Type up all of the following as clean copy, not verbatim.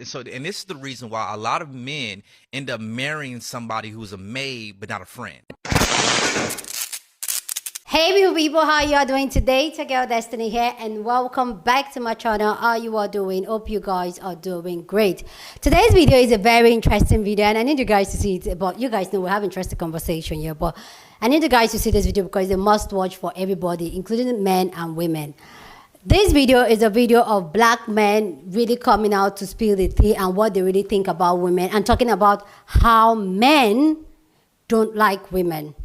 And this is the reason why a lot of men end up marrying somebody who's a maid but not a friend. Hey beautiful people, how you are doing today? It's your girl Destiny here and welcome back to my channel. How you are doing? Hope you guys are doing great. Today's video is a very interesting video and I need you guys to see it. But you guys know we have interesting conversation here, but I need you guys to see this video because it's a must watch for everybody, including men and women. This video is a video of black men really coming out to spill the tea and what they really think about women and talking about how men don't like women.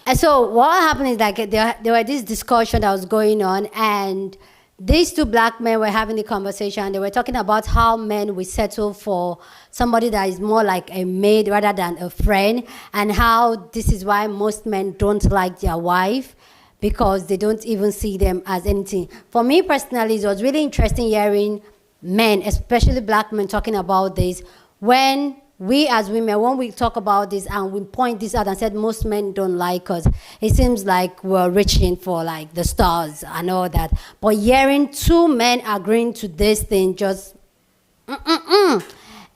And so what happened is like there were this discussion that was going on and these two black men were having the conversation and they were talking about how men will settle for somebody that is more like a maid rather than a friend, and how this is why most men don't like their wife because they don't even see them as anything. For me personally, it was really interesting hearing men, especially black men, talking about this when we as women, when we talk about this and we point this out and said most men don't like us, it seems like we're reaching for like the stars and all that. But hearing two men agreeing to this thing just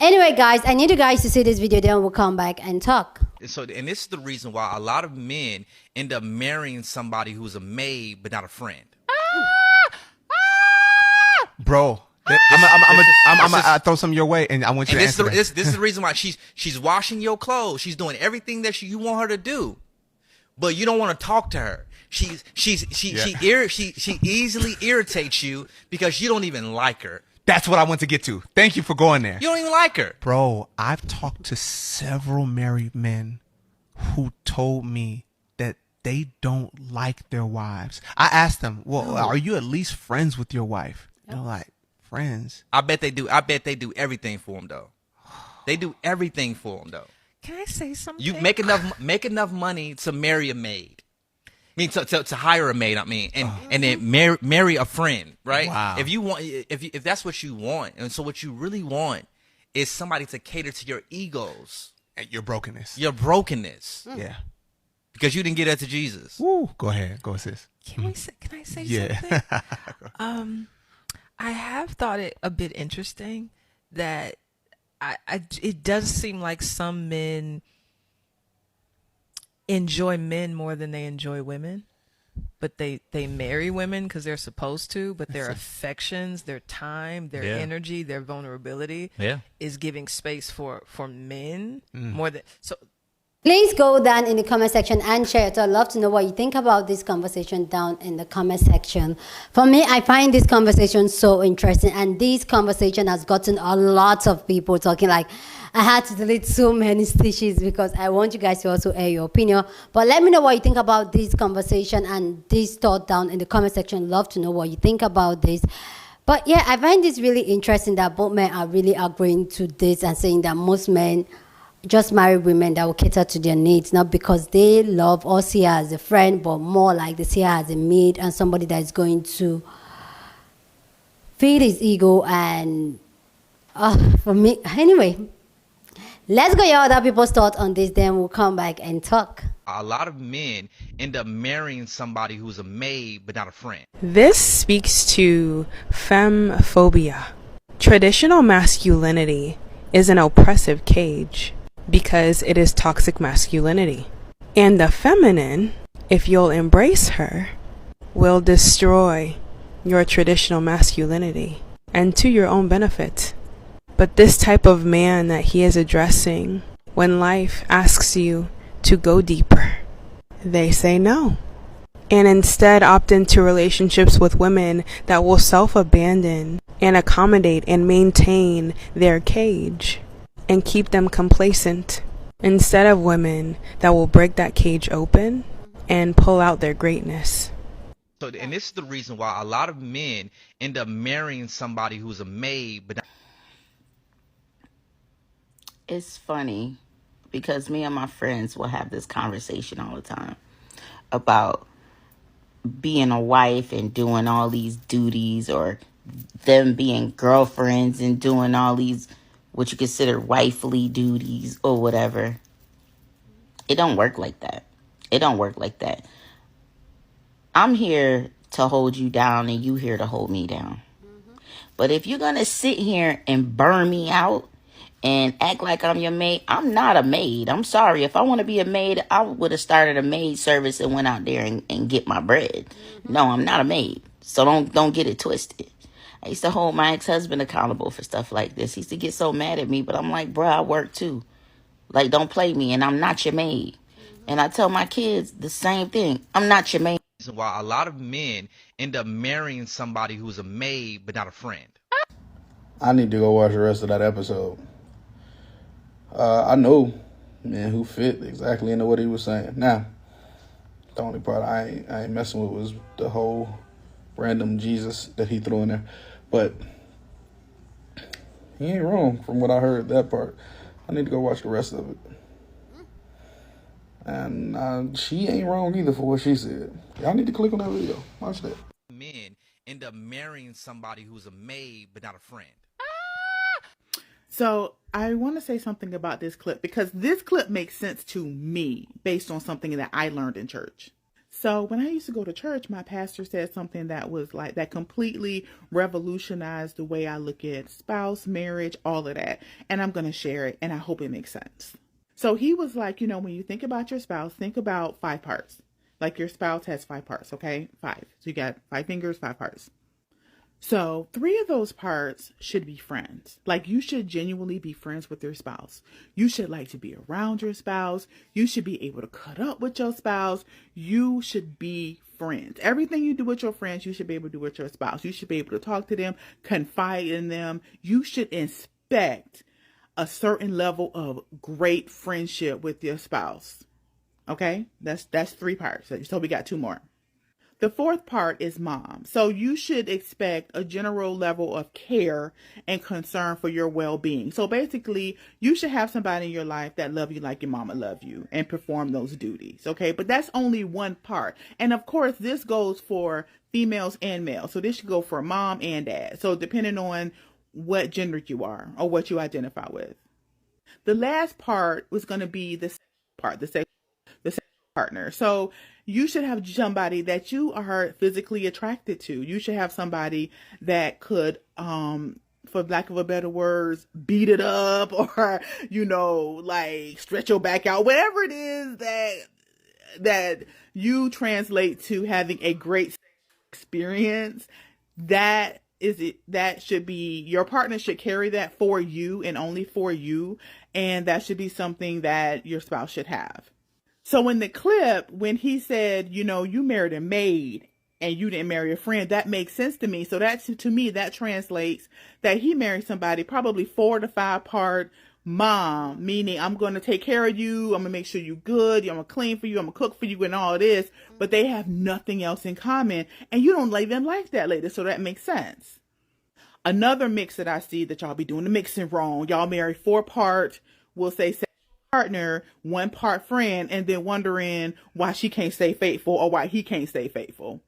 Anyway, guys, I need you guys to see this video, then we'll come back and talk. And this is the reason why a lot of men end up marrying somebody who's a maid but not a friend. Bro, I'm gonna throw some your way, and I want you to answer that. This is the reason why she's washing your clothes. She's doing everything that you want her to do, but you don't want to talk to her. She easily irritates you because you don't even like her. That's what I want to get to. Thank you for going there. You don't even like her. Bro, I've talked to several married men who told me that they don't like their wives. I asked them, well, are you at least friends with your wife? They're like, friends? I bet they do. I bet they do everything for them, though. They do everything for them, though. Can I say something? You make enough money to marry a maid. I mean, to hire a maid. I mean, and then marry a friend, right? Wow. If that's what you want, and so what you really want is somebody to cater to your egos And your brokenness. your brokenness, Yeah. because you didn't get that to Jesus. Woo. Go ahead. Go, sis. Can I say Yeah. something? I have thought it a bit interesting that it does seem like some men enjoy men more than they enjoy women, but they marry women because they're supposed to, but their affections, their time, their energy, their vulnerability is giving space for men more than so. Please go down in the comment section and share it. I'd love to know what you think about this conversation down in the comment section. For me, I find this conversation so interesting, and this conversation has gotten a lot of people talking. Like, I had to delete so many stitches because I want you guys to also air your opinion. But let me know what you think about this conversation and this thought down in the comment section. Love to know what you think about this. But yeah, I find this really interesting that both men are really agreeing to this and saying that most men just marry women that will cater to their needs, not because they love or see her as a friend, but more like they see her as a maid and somebody that is going to feed his ego. And for me, anyway, let's go hear other people's thoughts on this, then we'll come back and talk. A lot of men end up marrying somebody who's a maid but not a friend. This speaks to femmephobia. Traditional masculinity is an oppressive cage because it is toxic masculinity. And the feminine, if you'll embrace her, will destroy your traditional masculinity and to your own benefit. But this type of man that he is addressing, when life asks you to go deeper, they say no. And instead opt into relationships with women that will self-abandon and accommodate and maintain their cage and keep them complacent, instead of women that will break that cage open and pull out their greatness. And this is the reason why a lot of men end up marrying somebody who's a maid but not. It's funny because me and my friends will have this conversation all the time about being a wife and doing all these duties, or them being girlfriends and doing all these what you consider wifely duties or whatever. It don't work like that. It don't work like that. I'm here to hold you down and you here to hold me down. But if you're going to sit here and burn me out and act like I'm your maid, I'm not a maid. I'm sorry. If I want to be a maid, I would have started a maid service and went out there and get my bread. No, I'm not a maid. So don't get it twisted. I used to hold my ex-husband accountable for stuff like this. He used to get so mad at me, but I'm like, bro, I work too. Like, don't play me, and I'm not your maid. And I tell my kids the same thing. I'm not your maid. Why a lot of men end up marrying somebody who's a maid but not a friend. I need to go watch the rest of that episode. I know, man, who fit exactly into what he was saying. Now, the only part I ain't messing with was the whole random Jesus that he threw in there. But he ain't wrong from what I heard, that part. I need to go watch the rest of it. And she ain't wrong either for what she said. Y'all need to click on that video. Watch that. Men end up marrying somebody who's a maid but not a friend. So I want to say something about this clip because this clip makes sense to me based on something that I learned in church. So when I used to go to church, my pastor said something that was like, that completely revolutionized the way I look at spouse, marriage, all of that. And I'm going to share it, and I hope it makes sense. So he was like, when you think about your spouse, think about 5 parts. Like your spouse has 5 parts, okay? 5. So you got 5 fingers, 5 parts. So 3 of those parts should be friends. Like you should genuinely be friends with your spouse. You should like to be around your spouse. You should be able to cut up with your spouse. You should be friends. Everything you do with your friends, you should be able to do with your spouse. You should be able to talk to them, confide in them. You should expect a certain level of great friendship with your spouse. Okay? That's 3 parts. So we got 2 more. The 4th part is mom. So you should expect a general level of care and concern for your well-being. So basically, you should have somebody in your life that love you like your mama love you and perform those duties. Okay, but that's only one part. And of course, this goes for females and males. So this should go for mom and dad. So depending on what gender you are or what you identify with. The last part was going to be the part, the sexual partner. So you should have somebody that you are physically attracted to. You should have somebody that could, for lack of a better words, beat it up or, like stretch your back out, whatever it is that you translate to having a great experience. That should be, your partner should carry that for you and only for you. And that should be something that your spouse should have. So in the clip, when he said, you married a maid and you didn't marry a friend, that makes sense to me. So to me, that translates that he married somebody, probably 4 to 5 part mom, meaning I'm going to take care of you. I'm going to make sure you're good. I'm going to clean for you. I'm going to cook for you and all this, but they have nothing else in common. And you don't even like that lady. So that makes sense. Another mix that I see that y'all be doing the mixing wrong. Y'all marry 4 part, we'll say partner, 1 part friend, and then wondering why she can't stay faithful or why he can't stay faithful.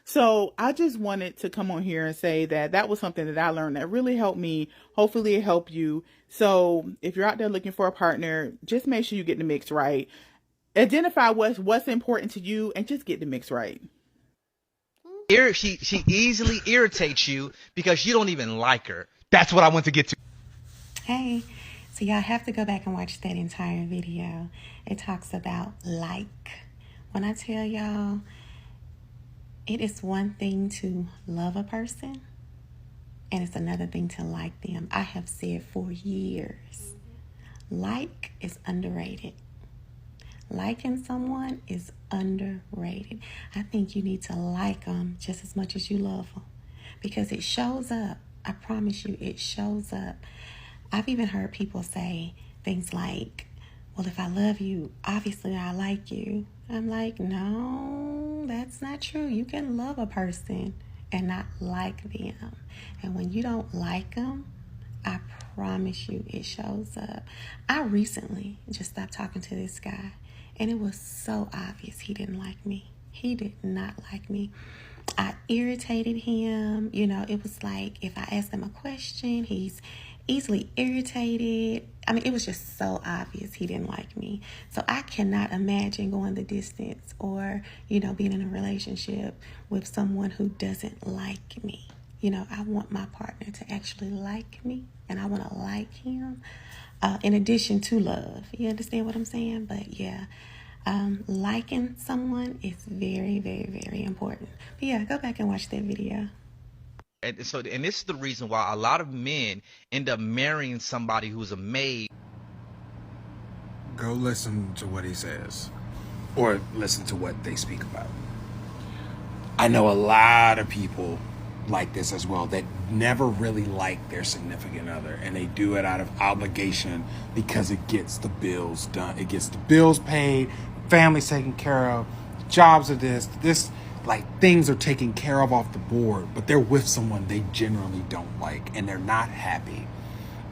So I just wanted to come on here and say that was something that I learned that really helped me. Hopefully it helped you. So if you're out there looking for a partner, just make sure you get the mix right. Identify what's important to you and just get the mix right. She easily irritates you because you don't even like her. That's what I want to get to. Hey. So y'all have to go back and watch that entire video. It talks about like. When I tell y'all, it is one thing to love a person, and it's another thing to like them. I have said for years, like is underrated. Liking someone is underrated. I think you need to like them just as much as you love them because it shows up. I promise you, it shows up. I've even heard people say things like, well, if I love you, obviously I like you. I'm like, no, that's not true. You can love a person and not like them. And when you don't like them, I promise you it shows up. I recently just stopped talking to this guy, and it was so obvious he didn't like me. He did not like me. I irritated him. It was like if I asked him a question, he's easily irritated. I mean, it was just so obvious he didn't like me. So I cannot imagine going the distance or, being in a relationship with someone who doesn't like me. You know, I want my partner to actually like me, and I want to like him in addition to love. You understand what I'm saying? But yeah, liking someone is very, very, very important. But yeah, go back and watch that video. And this is the reason why a lot of men end up marrying somebody who's a maid. Go listen to what he says, or listen to what they speak about. I know a lot of people like this as well that never really like their significant other, and they do it out of obligation because it gets the bills done. It gets the bills paid, families taken care of, jobs are this, like things are taken care of off the board, but they're with someone they generally don't like and they're not happy.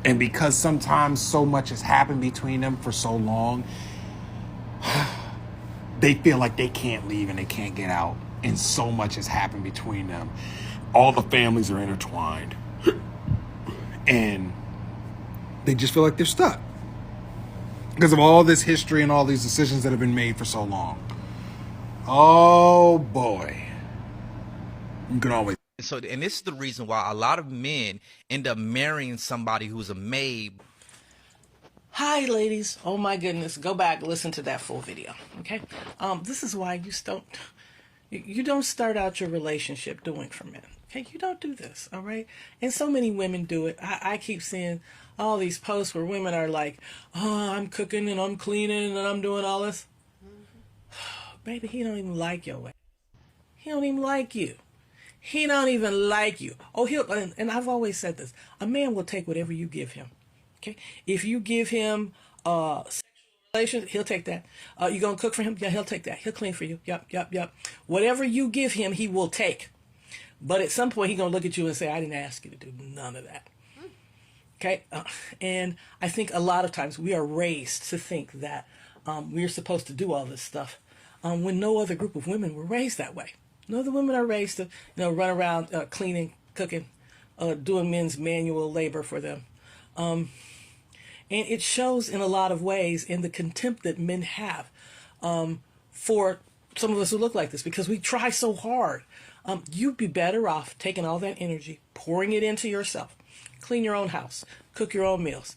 And because sometimes so much has happened between them for so long, they feel like they can't leave and they can't get out. And so much has happened between them. All the families are intertwined. And they just feel like they're stuck because of all this history and all these decisions that have been made for so long. Oh boy. You can always. And this is the reason why a lot of men end up marrying somebody who's a maid. Hi, ladies. Oh my goodness. Go back, listen to that full video. Okay. This is why you don't start out your relationship doing for men. Okay, you don't do this, all right? And so many women do it. I keep seeing all these posts where women are like, oh, I'm cooking and I'm cleaning and I'm doing all this. Baby, he don't even like your way. He don't even like you. He don't even like you. Oh, and I've always said this. A man will take whatever you give him. Okay? If you give him sexual relations, he'll take that. You gonna cook for him? Yeah, he'll take that. He'll clean for you. Yep. Whatever you give him, he will take. But at some point, he's going to look at you and say, I didn't ask you to do none of that. Okay? And I think a lot of times we are raised to think that we're supposed to do all this stuff when no other group of women were raised that way. No other women are raised to run around cleaning, cooking, doing men's manual labor for them. And it shows in a lot of ways in the contempt that men have for some of us who look like this because we try so hard. You'd be better off taking all that energy, pouring it into yourself. Clean your own house, cook your own meals,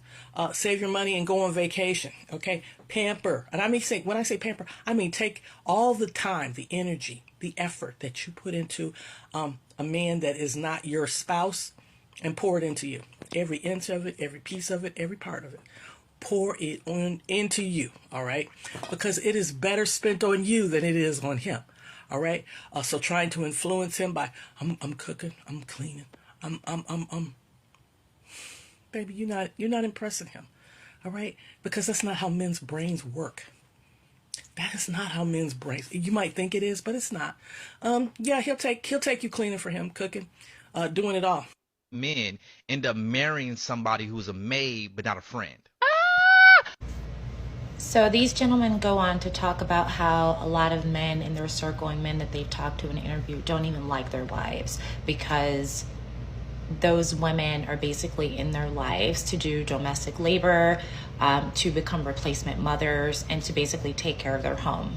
save your money and go on vacation, okay? Pamper. And when I say pamper, I mean take all the time, the energy, the effort that you put into a man that is not your spouse and pour it into you. Every inch of it, every piece of it, every part of it. Pour it into you, all right? Because it is better spent on you than it is on him. All right. So trying to influence him by I'm cooking, I'm cleaning, baby, you're not impressing him. All right, because that's not how men's brains work. That is not how men's brains. You might think it is, but it's not. Yeah, he'll take you cleaning for him, cooking, doing it all. Men end up marrying somebody who's a maid but not a friend. So these gentlemen go on to talk about how a lot of men in their circle and men that they've talked to in an interview don't even like their wives because those women are basically in their lives to do domestic labor, to become replacement mothers, and to basically take care of their home.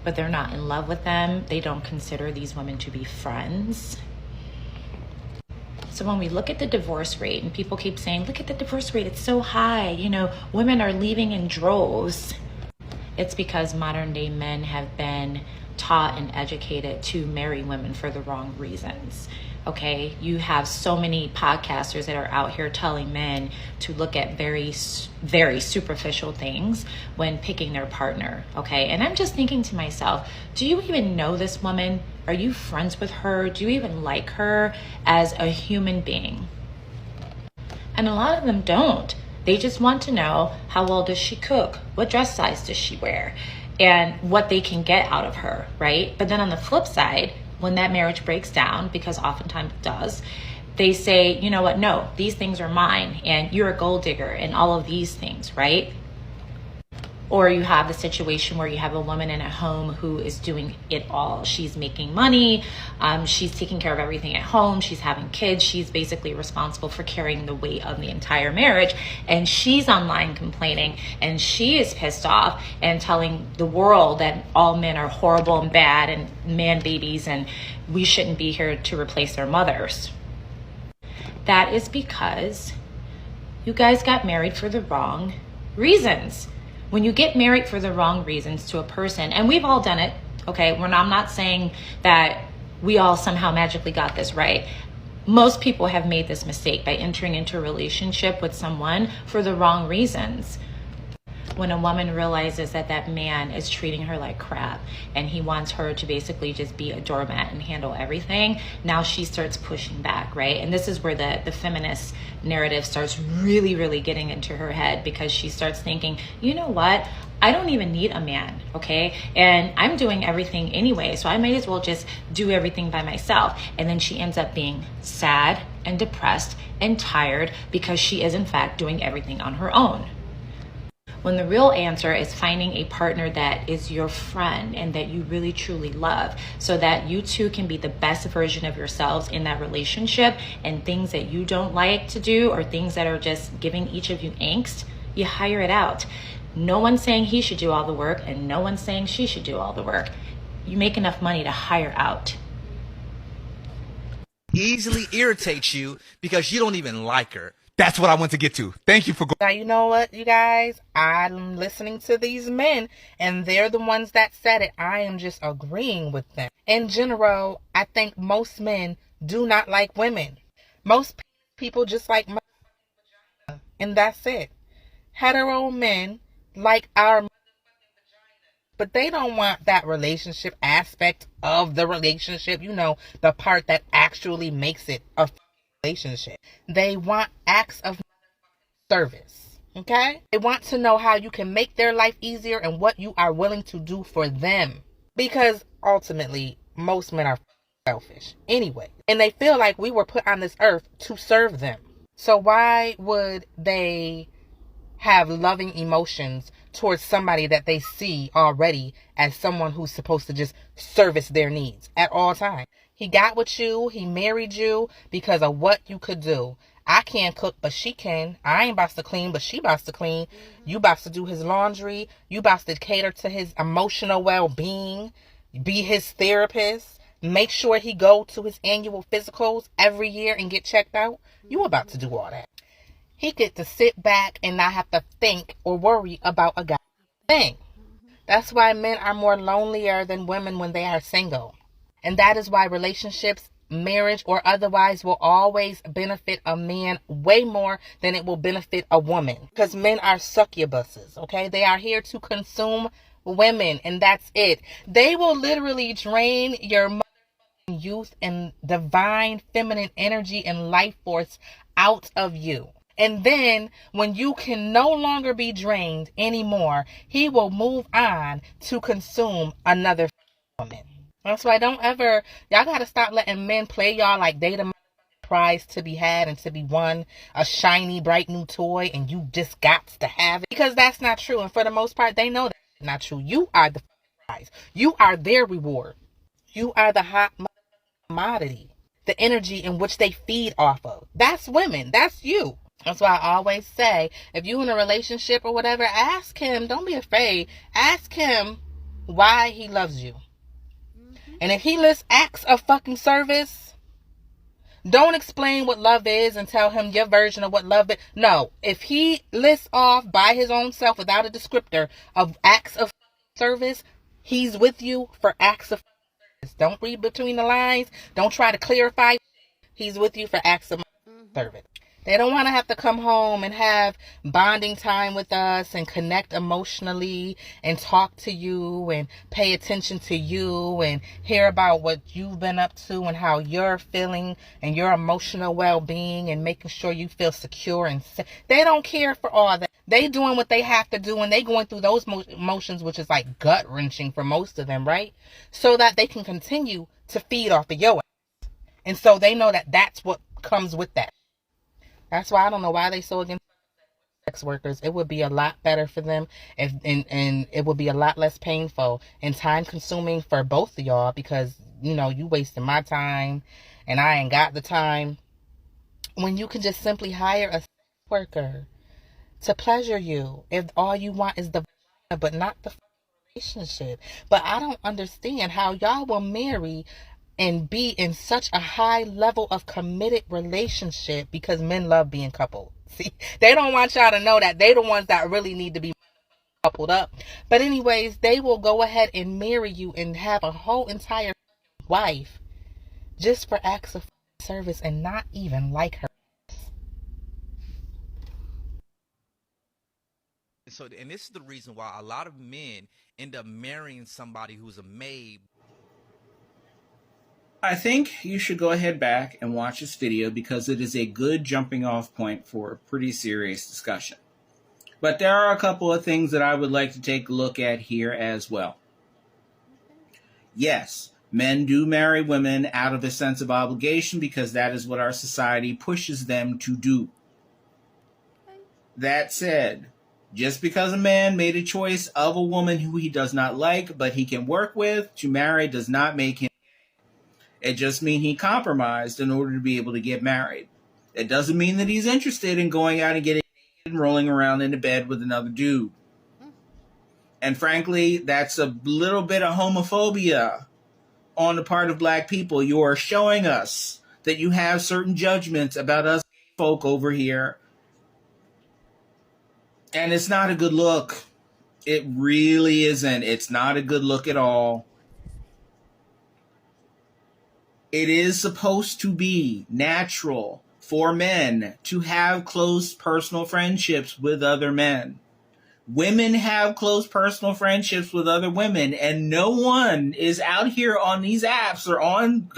But they're not in love with them. They don't consider these women to be friends. So when we look at the divorce rate, and people keep saying, look at the divorce rate, it's so high, women are leaving in droves. It's because modern day men have been taught and educated to marry women for the wrong reasons. Okay, you have so many podcasters that are out here telling men to look at very, very superficial things when picking their partner. Okay, and I'm just thinking to myself, do you even know this woman? Are you friends with her? Do you even like her as a human being? And a lot of them don't. They just want to know, how well does she cook? What dress size does she wear? And what they can get out of her, right? But then on the flip side, when that marriage breaks down, because oftentimes it does, they say, you know what, no, these things are mine, and you're a gold digger, and all of these things, right? Or you have the situation where you have a woman in a home who is doing it all. She's making money. She's taking care of everything at home. She's having kids. She's basically responsible for carrying the weight of the entire marriage. And she's online complaining, and she is pissed off and telling the world that all men are horrible and bad and man babies, and we shouldn't be here to replace their mothers. That is because you guys got married for the wrong reasons. When you get married for the wrong reasons to a person, and we've all done it, okay? I'm not saying that we all somehow magically got this right. Most people have made this mistake by entering into a relationship with someone for the wrong reasons. When a woman realizes that that man is treating her like crap and he wants her to basically just be a doormat and handle everything, now she starts pushing back, right? And this is where the feminist narrative starts really, really getting into her head, because she starts thinking, you know what? I don't even need a man, okay? And I'm doing everything anyway, so I might as well just do everything by myself. And then she ends up being sad and depressed and tired because she is in fact doing everything on her own. When the real answer is finding a partner that is your friend and that you really truly love, so that you two can be the best version of yourselves in that relationship, and things that you don't like to do or things that are just giving each of you angst, you hire it out. No one's saying he should do all the work, and no one's saying she should do all the work. You make enough money to hire out. Easily irritates you because you don't even like her. That's what I want to get to. Thank you for going. Now, you know what, you guys? I'm listening to these men, and they're the ones that said it. I am just agreeing with them. In general, I think most men do not like women. Most people just like vagina, and that's it. Hetero men like our, but they don't want that relationship aspect of the relationship. You know, the part that actually makes it a relationship. They want acts of service, okay? They want to know how you can make their life easier and what you are willing to do for them. Because ultimately, most men are selfish anyway. And they feel like we were put on this earth to serve them. So why would they have loving emotions towards somebody that they see already as someone who's supposed to just service their needs at all times? He got with you, he married you because of what you could do. I can't cook, but she can. I ain't about to clean, but she about to clean. You about to do his laundry. You about to cater to his emotional well-being. Be his therapist. Make sure he go to his annual physicals every year and get checked out. You about to do all that. He get to sit back and not have to think or worry about a goddamn thing. That's why men are more lonelier than women when they are single. And that is why relationships, marriage or otherwise, will always benefit a man way more than it will benefit a woman. Because men are succubuses, okay? They are here to consume women, and that's it. They will literally drain your youth and divine feminine energy and life force out of you. And then when you can no longer be drained anymore, he will move on to consume another woman. That's why y'all gotta stop letting men play y'all like they the prize to be had and to be won, a shiny, bright new toy, and you just got to have it. Because that's not true. And for the most part, they know that's not true. You are the prize. You are their reward. You are the hot commodity, the energy in which they feed off of. That's women. That's you. That's why I always say, if you're in a relationship or whatever, ask him. Don't be afraid. Ask him why he loves you. And if he lists acts of fucking service, don't explain what love is and tell him your version of what love is. No, if he lists off by his own self without a descriptor of acts of service, he's with you for acts of service. Don't read between the lines. Don't try to clarify. He's with you for acts of service. They don't want to have to come home and have bonding time with us and connect emotionally and talk to you and pay attention to you and hear about what you've been up to and how you're feeling and your emotional well-being and making sure you feel secure and safe. They don't care for all that. They doing what they have to do and they going through those emotions, which is like gut-wrenching for most of them, right? So that they can continue to feed off of your ass. And so they know that that's what comes with that. That's why I don't know why they so against sex workers. It would be a lot better for them and it would be a lot less painful and time consuming for both of y'all, because you wasting my time and I ain't got the time, when you can just simply hire a sex worker to pleasure you if all you want is the but not the relationship. But I don't understand how y'all will marry and be in such a high level of committed relationship, because men love being coupled. See, they don't want y'all to know that they the ones that really need to be coupled up. But anyways, they will go ahead and marry you and have a whole entire wife just for acts of service and not even like her. And this is the reason why a lot of men end up marrying somebody who's a maid. I think you should go ahead back and watch this video, because it is a good jumping off point for a pretty serious discussion. But there are a couple of things that I would like to take a look at here as well. Yes, men do marry women out of a sense of obligation, because that is what our society pushes them to do. That said, just because a man made a choice of a woman who he does not like but he can work with to marry does not make him. It just means he compromised in order to be able to get married. It doesn't mean that he's interested in going out and getting and rolling around in the bed with another dude. And frankly, that's a little bit of homophobia on the part of black people. You are showing us that you have certain judgments about us folk over here. And it's not a good look. It really isn't. It's not a good look at all. It is supposed to be natural for men to have close personal friendships with other men. Women have close personal friendships with other women, and no one is out here on these apps or on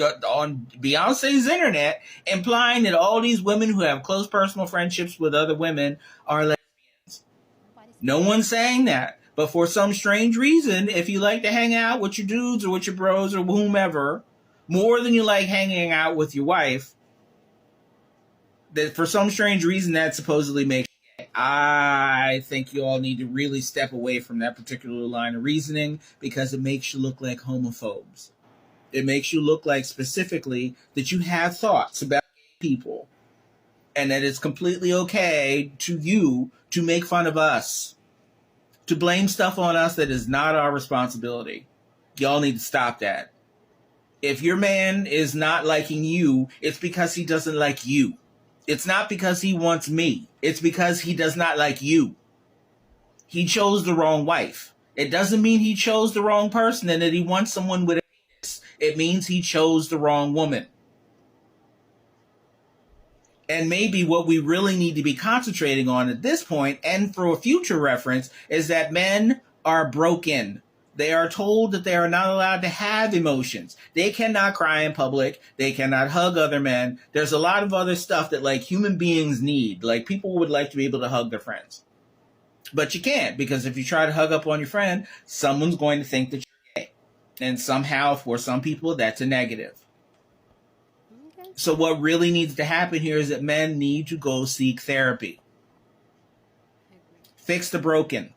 Beyonce's internet implying that all these women who have close personal friendships with other women are lesbians. No one's saying that. But for some strange reason, if you like to hang out with your dudes or with your bros or whomever, more than you like hanging out with your wife, that for some strange reason that supposedly makes you gay. I think you all need to really step away from that particular line of reasoning, because it makes you look like homophobes. It makes you look like specifically that you have thoughts about people and that it's completely okay to you to make fun of us, to blame stuff on us that is not our responsibility. Y'all need to stop that. If your man is not liking you, it's because he doesn't like you. It's not because he wants me. It's because he does not like you. He chose the wrong wife. It doesn't mean he chose the wrong person and that he wants someone with a penis. It means he chose the wrong woman. And maybe what we really need to be concentrating on at this point, and for a future reference, is that men are broken. They are told that they are not allowed to have emotions. They cannot cry in public. They cannot hug other men. There's a lot of other stuff that like human beings need. Like people would like to be able to hug their friends. But you can't, because if you try to hug up on your friend, someone's going to think that you're gay. And somehow for some people that's a negative. So what really needs to happen here is that men need to go seek therapy. Fix the broken.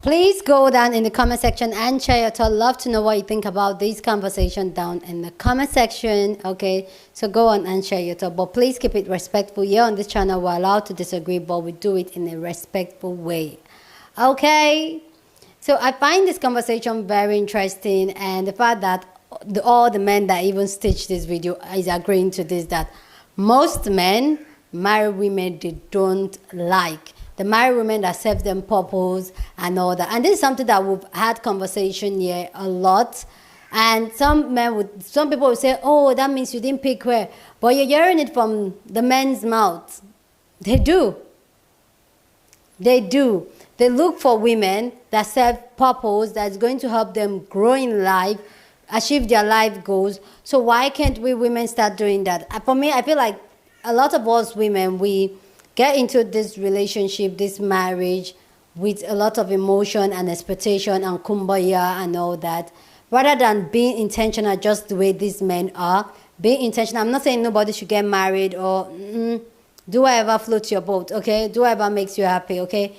Please go down in the comment section and share your thoughts. Love to know what you think about this conversation down in the comment section. Okay, so go on and share your thoughts. But please keep it respectful. Here on this channel, we're allowed to disagree, but we do it in a respectful way. Okay, so I find this conversation very interesting, and the fact that all the men that even stitched this video is agreeing to this, that most men marry women they don't like. They marry women that serve them purpose and all that. And this is something that we've had conversation here a lot. And some people would say, oh, that means you didn't pick her. But you're hearing it from the men's mouth. They do. They do. They look for women that serve purpose, that's going to help them grow in life, achieve their life goals. So why can't we women start doing that? For me, I feel like a lot of us women, we get into this relationship, this marriage, with a lot of emotion and expectation and kumbaya and all that, rather than being intentional just the way these men are. Being intentional. I'm not saying nobody should get married or Do whatever floats your boat, okay? Do whatever makes you happy, okay?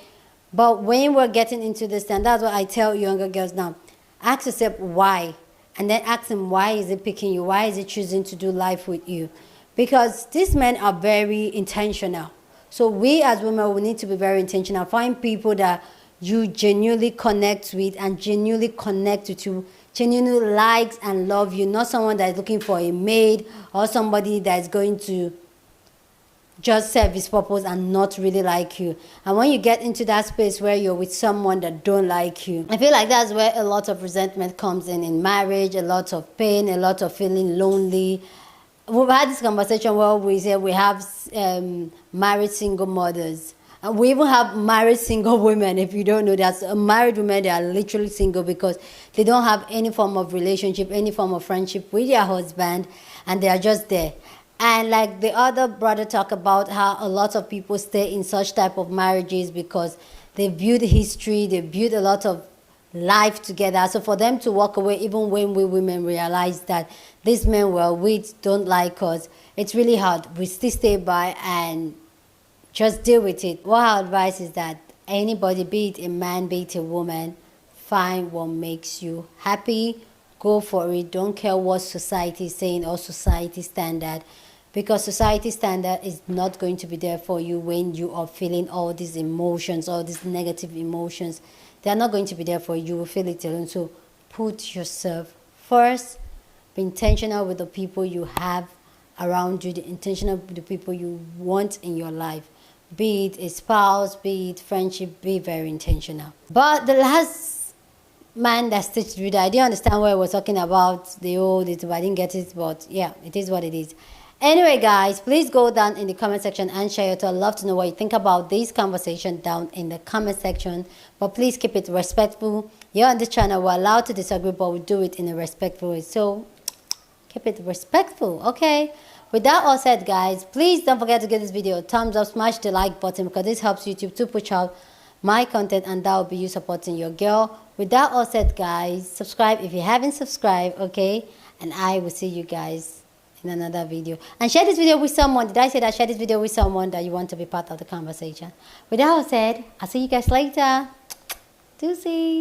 But when we're getting into this, and that's what I tell younger girls now, ask yourself why. And then ask them, why is it picking you? Why is it choosing to do life with you? Because these men are very intentional. So we as women, we need to be very intentional. Find people that you genuinely connect with and genuinely connect with you, genuinely likes and love you, not someone that is looking for a maid or somebody that is going to just serve his purpose and not really like you. And when you get into that space where you're with someone that don't like you, I feel like that's where a lot of resentment comes in marriage, a lot of pain, a lot of feeling lonely. We've had this conversation where we say we have married single mothers. And we even have married single women. If you don't know that, married women, they are literally single because they don't have any form of relationship, any form of friendship with their husband, and they are just there. And like the other brother talked about how a lot of people stay in such type of marriages because they build history, they build a lot of life together. So for them to walk away, even when we women realize that these men we're with don't like us, it's really hard. We still stay by and just deal with it. What our advice is that anybody, be it a man, be it a woman, find what makes you happy, go for it. Don't care what society is saying or society standard, because society standard is not going to be there for you when you are feeling all these emotions, all these negative emotions. They are not going to be there for you. You will feel it alone. So put yourself first. Be intentional with the people you have around you, be intentional with the people you want in your life. Be it a spouse, be it friendship, be very intentional. But the last man that stitched video, I didn't understand what I was talking about. The old, I didn't get it, but yeah, it is what it is. Anyway, guys, please go down in the comment section and share your thoughts. I'd love to know what you think about this conversation down in the comment section. But please keep it respectful. Here on this channel, we're allowed to disagree, but we do it in a respectful way. So keep it respectful, okay? With that all said, guys, please don't forget to give this video a thumbs up, smash the like button, because this helps YouTube to push out my content, and that will be you supporting your girl. With that all said, guys, subscribe if you haven't subscribed, okay? And I will see you guys in another video. And share this video with someone. Did I say that? Share this video with someone that you want to be part of the conversation. With that all said, I'll see you guys later. Deuces.